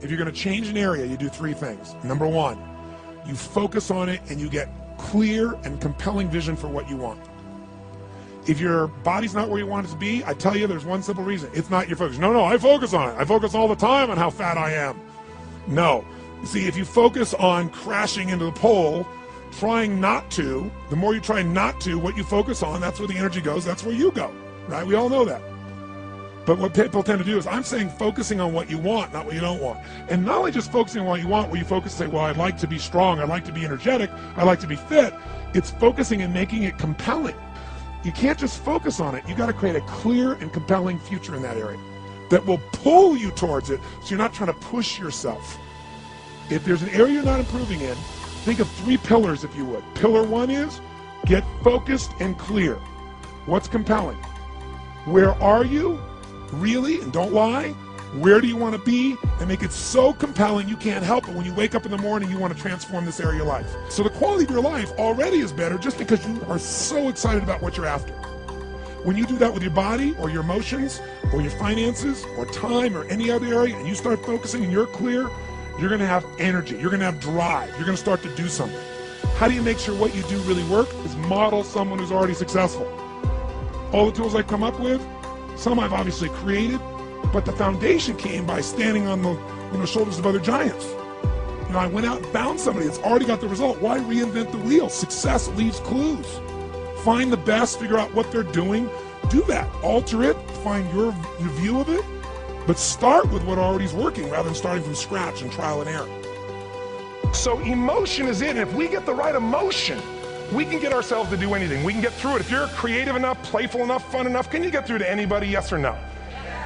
if you're going to change an area, you do three things. Number one, you focus on it and you get clear and compelling vision for what you want. If your body's not where you want it to be, I tell you there's one simple reason. It's not your focus. No, I focus on it. I focus all the time on how fat I am. No. See, if you focus on crashing into the pole, trying not to, the more you try not to, what you focus on, that's where the energy goes, that's where you go, right? We all know that. But what people tend to do is, I'm saying focusing on what you want, not what you don't want. And not only just focusing on what you want, where you focus and say, well, I'd like to be strong, I'd like to be energetic, I'd like to be fit. It's focusing and making it compelling. You can't just focus on it. You got to create a clear and compelling future in that area that will pull you towards it, so you're not trying to push yourself. If there's an area you're not improving in, think of three pillars, if you would. Pillar one is get focused and clear. What's compelling? Where are you? Really? And don't lie. Where do you want to be? And make it so compelling you can't help it. When you wake up in the morning, you want to transform this area of your life. So the quality of your life already is better just because you are so excited about what you're after. When you do that with your body or your emotions or your finances or time or any other area, and you start focusing and you're clear, you're going to have energy. You're going to have drive. You're going to start to do something. How do you make sure what you do really work? Is model someone who's already successful. All the tools I come up with, some I've obviously created, but the foundation came by standing on the shoulders of other giants. I went out and found somebody that's already got the result. Why reinvent the wheel? Success leaves clues. Find the best, figure out what they're doing, do that, alter it, find your view of it, but start with what already is working rather than starting from scratch and trial and error. So emotion is it, and if we get the right emotion, we can get ourselves to do anything. We can get through it. If you're creative enough, playful enough, fun enough, can you get through to anybody, yes or no?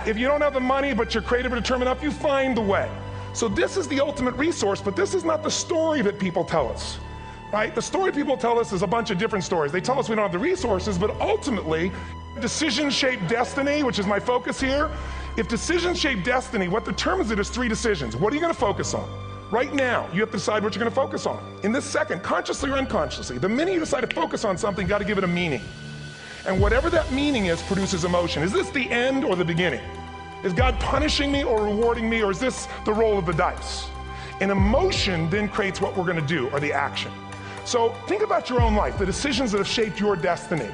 If you don't have the money, but you're creative or determined enough, you find the way. So this is the ultimate resource, but this is not the story that people tell us, right? The story people tell us is a bunch of different stories. They tell us we don't have the resources, but ultimately, decisions shape destiny, which is my focus here. If decisions shape destiny, what determines it is three decisions. What are you going to focus on? Right now, you have to decide what you're going to focus on. In this second, consciously or unconsciously, the minute you decide to focus on something, you got to give it a meaning. And whatever that meaning is produces emotion. Is this the end or the beginning? Is God punishing me or rewarding me, or is this the roll of the dice? An emotion then creates what we're going to do, or the action. So think about your own life, the decisions that have shaped your destiny.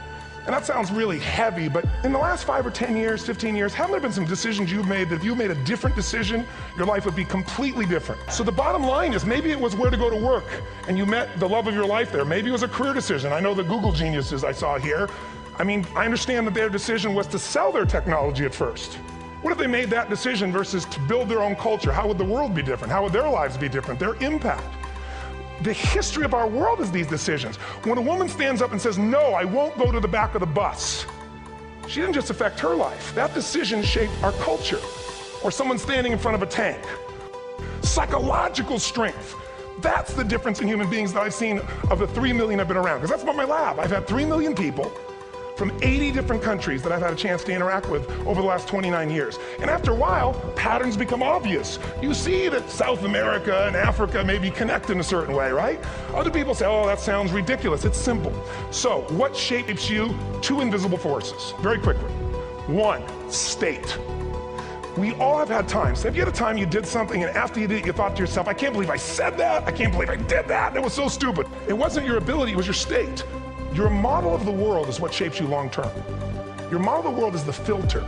And that sounds really heavy, but in the last 5 or 10 years, 15 years, haven't there been some decisions you've made that if you made a different decision, your life would be completely different? So the bottom line is, maybe it was where to go to work and you met the love of your life there. Maybe it was a career decision. I know the Google geniuses I saw here. I mean, I understand that their decision was to sell their technology at first. What if they made that decision versus to build their own culture? How would the world be different? How would their lives be different? Their impact. The history of our world is these decisions. When a woman stands up and says, no, I won't go to the back of the bus, she didn't just affect her life. That decision shaped our culture. Or someone standing in front of a tank. Psychological strength. That's the difference in human beings that I've seen of the 3 million I've been around. Because that's about my lab. I've had 3 million people from 80 different countries that I've had a chance to interact with over the last 29 years. And after a while, patterns become obvious. You see that South America and Africa maybe connect in a certain way, right? Other people say, oh, that sounds ridiculous. It's simple. So what shapes you? 2 invisible forces, very quickly. 1, state. We all have had times. Have you had a time you did something and after you did it, you thought to yourself, I can't believe I said that. I can't believe I did that. It was so stupid. It wasn't your ability, it was your state. Your model of the world is what shapes you long term. Your model of the world is the filter.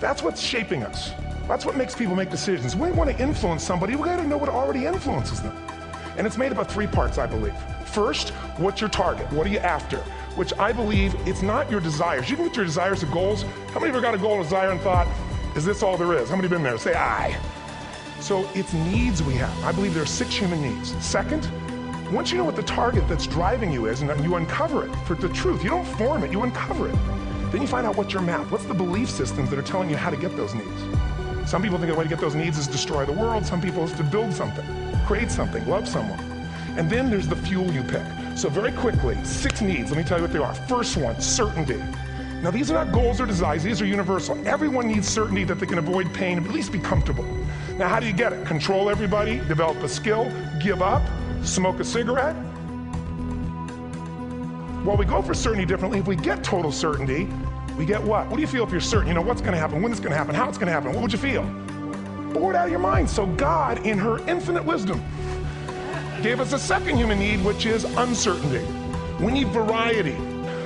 That's what's shaping us. That's what makes people make decisions. When we want to influence somebody, we gotta know what already influences them. And it's made up of 3 parts, I believe. First, what's your target? What are you after? Which I believe it's not your desires. You can get your desires to goals. How many of you ever got a goal or desire and thought, is this all there is? How many have been there? Say aye. So it's needs we have. I believe there are 6 human needs. Second, once you know what the target that's driving you is and you uncover it for the truth, you don't form it, you uncover it. Then you find out what's your map, what's the belief systems that are telling you how to get those needs. Some people think the way to get those needs is destroy the world, some people is to build something, create something, love someone. And then there's the fuel you pick. So very quickly, 6 needs, let me tell you what they are. First one, certainty. Now these are not goals or desires, these are universal. Everyone needs certainty that they can avoid pain and at least be comfortable. Now how do you get it? Control everybody, develop a skill, give up, smoke a cigarette? Well, we go for certainty differently. If we get total certainty, we get what? What do you feel if you're certain? You know what's going to happen, when it's going to happen, how it's going to happen. What would you feel? bored out of your mind. So God, in her infinite wisdom, gave us a second human need, which is uncertainty. We need variety.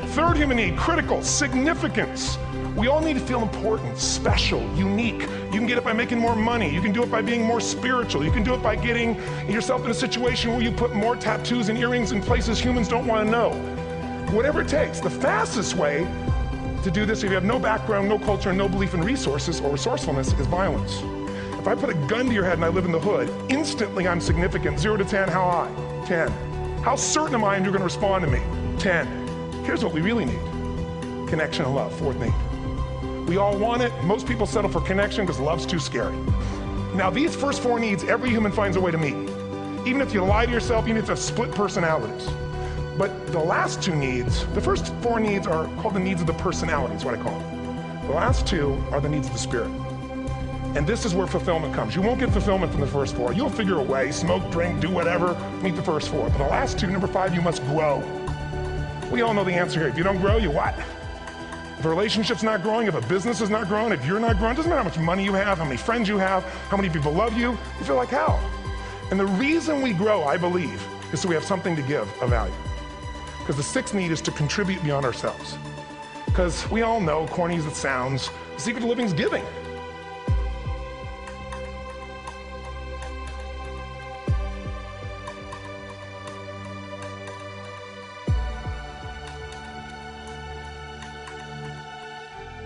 Third human need, critical, significance. We all need to feel important, special, unique. You can get it by making more money. You can do it by being more spiritual. You can do it by getting yourself in a situation where you put more tattoos and earrings in places humans don't want to know. Whatever it takes. The fastest way to do this, if you have no background, no culture, no belief in resources or resourcefulness, is violence. If I put a gun to your head and I live in the hood, instantly I'm significant. 0 to 10, how high? 10. How certain am I you're gonna respond to me? 10. Here's what we really need. Connection and love, fourth need. We all want it. Most people settle for connection because love's too scary. Now these first 4 needs, every human finds a way to meet. Even if you lie to yourself, you need to have split personalities. But the last 2 needs, the first 4 needs are called the needs of the personality, is what I call them. The last 2 are the needs of the spirit. And this is where fulfillment comes. You won't get fulfillment from the first 4. You'll figure a way, smoke, drink, do whatever, meet the first 4. But the last 2, number 5, you must grow. We all know the answer here. If you don't grow, you what? If a relationship's not growing, if a business is not growing, if you're not growing, it doesn't matter how much money you have, how many friends you have, how many people love you, you feel like hell. And the reason we grow, I believe, is so we have something to give of value. Because the 6th need is to contribute beyond ourselves. Because we all know, corny as it sounds, the secret of living is giving.